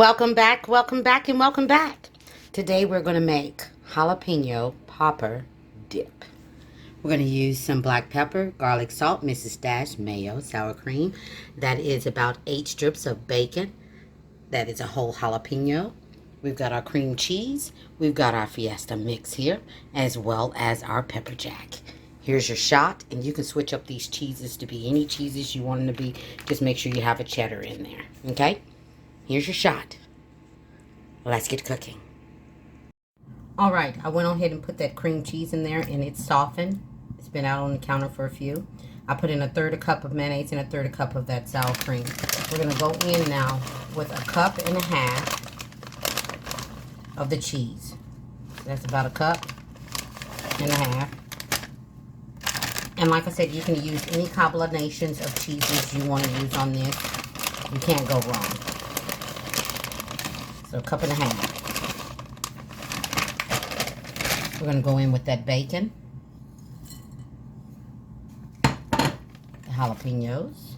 Welcome back, welcome back, and welcome back. Today we're going to make jalapeno popper dip. We're going to use some black pepper, garlic salt, Mrs. Dash, mayo, sour cream. That is about 8 strips of bacon. That is a whole jalapeno. We've got our cream cheese. We've got our Fiesta mix here, as well as our pepper jack. Here's your shot, and you can switch up these cheeses to be any cheeses you want them to be. Just make sure you have a cheddar in there, okay? Here's your shot. Let's get cooking. All right, I went on ahead and put that cream cheese in there, and it's softened. It's been out on the counter for a few. I put in 1/3 cup of mayonnaise and 1/3 cup of that sour cream. We're gonna go in now with 1.5 cups of the cheese. That's about 1.5 cups. And like I said, you can use any combinations of cheeses you want to use on this. You can't go wrong. So 1.5 cups. We're going to go in with that bacon, the jalapenos,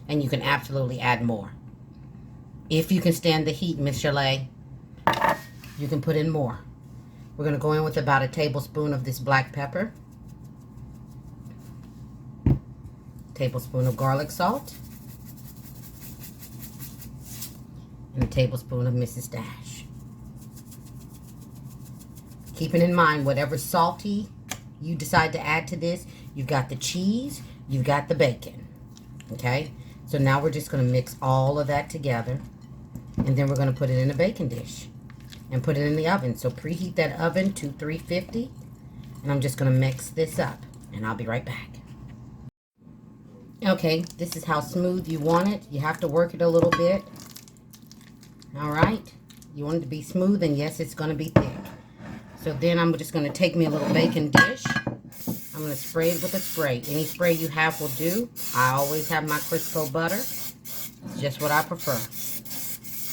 and you can absolutely add more. If you can stand the heat, Miss Shirley, you can put in more. We're going to go in with about 1 tablespoon of this black pepper, tablespoon of garlic salt, and 1 tablespoon of Mrs. Dash. Keeping in mind, whatever salty you decide to add to this, you've got the cheese, you've got the bacon. Okay? So now we're just going to mix all of that together, and then we're going to put it in a baking dish and put it in the oven. So preheat that oven to 350, and I'm just going to mix this up, and I'll be right back. Okay, this is how smooth you want it. You have to work it a little bit. All right, you want it to be smooth, and yes, it's going to be thick. So then I'm just going to take me a little baking dish. I'm going to spray it with a spray. Any spray you have will do. I always have my Crisco butter. It's just what I prefer.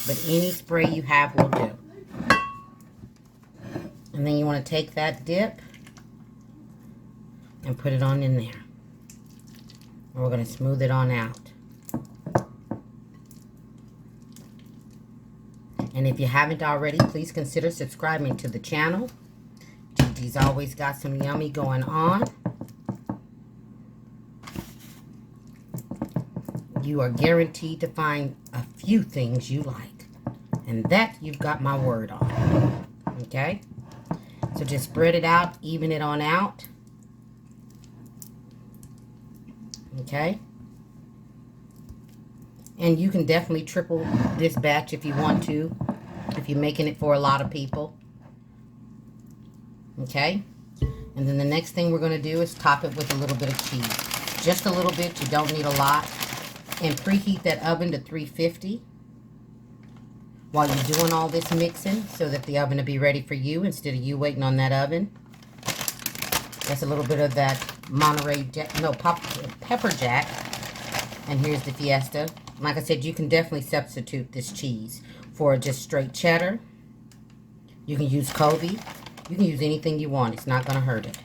But any spray you have will do. And then you want to take that dip and put it on in there. And we're going to smooth it on out. And if you haven't already, please consider subscribing to the channel. Gigi's always got some yummy going on. You are guaranteed to find a few things you like. And that you've got my word on. Okay? So just spread it out, even it on out. Okay? And you can definitely triple this batch if you want to, if you're making it for a lot of people. Okay? And then the next thing we're going to do is top it with a little bit of cheese. Just a little bit, you don't need a lot. And preheat that oven to 350 while you're doing all this mixing, so that the oven will be ready for you instead of you waiting on that oven. That's a little bit of that pepper jack. And here's the Fiesta. Like I said, you can definitely substitute this cheese for just straight cheddar. You can use Kobe. You can use anything you want. It's not going to hurt it.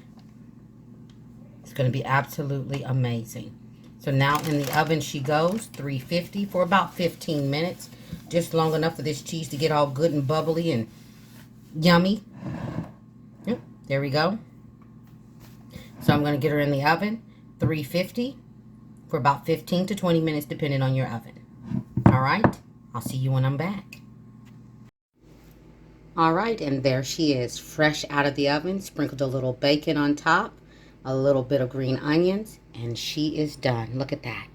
It's going to be absolutely amazing. So now in the oven she goes, 350 for about 15 minutes. Just long enough for this cheese to get all good and bubbly and yummy. Yep, there we go. So I'm going to get her in the oven, 350. For about 15 to 20 minutes, depending on your oven. All right, I'll see you when I'm back. All right, and there she is, fresh out of the oven. Sprinkled a little bacon on top, a little bit of green onions, and she is done. Look at that.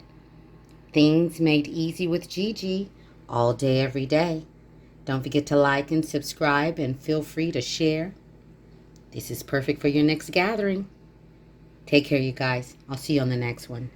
Things made easy with Gigi, all day, every day. Don't forget to like and subscribe, and feel free to share. This is perfect for your next gathering. Take care, you guys. I'll see you on the next one.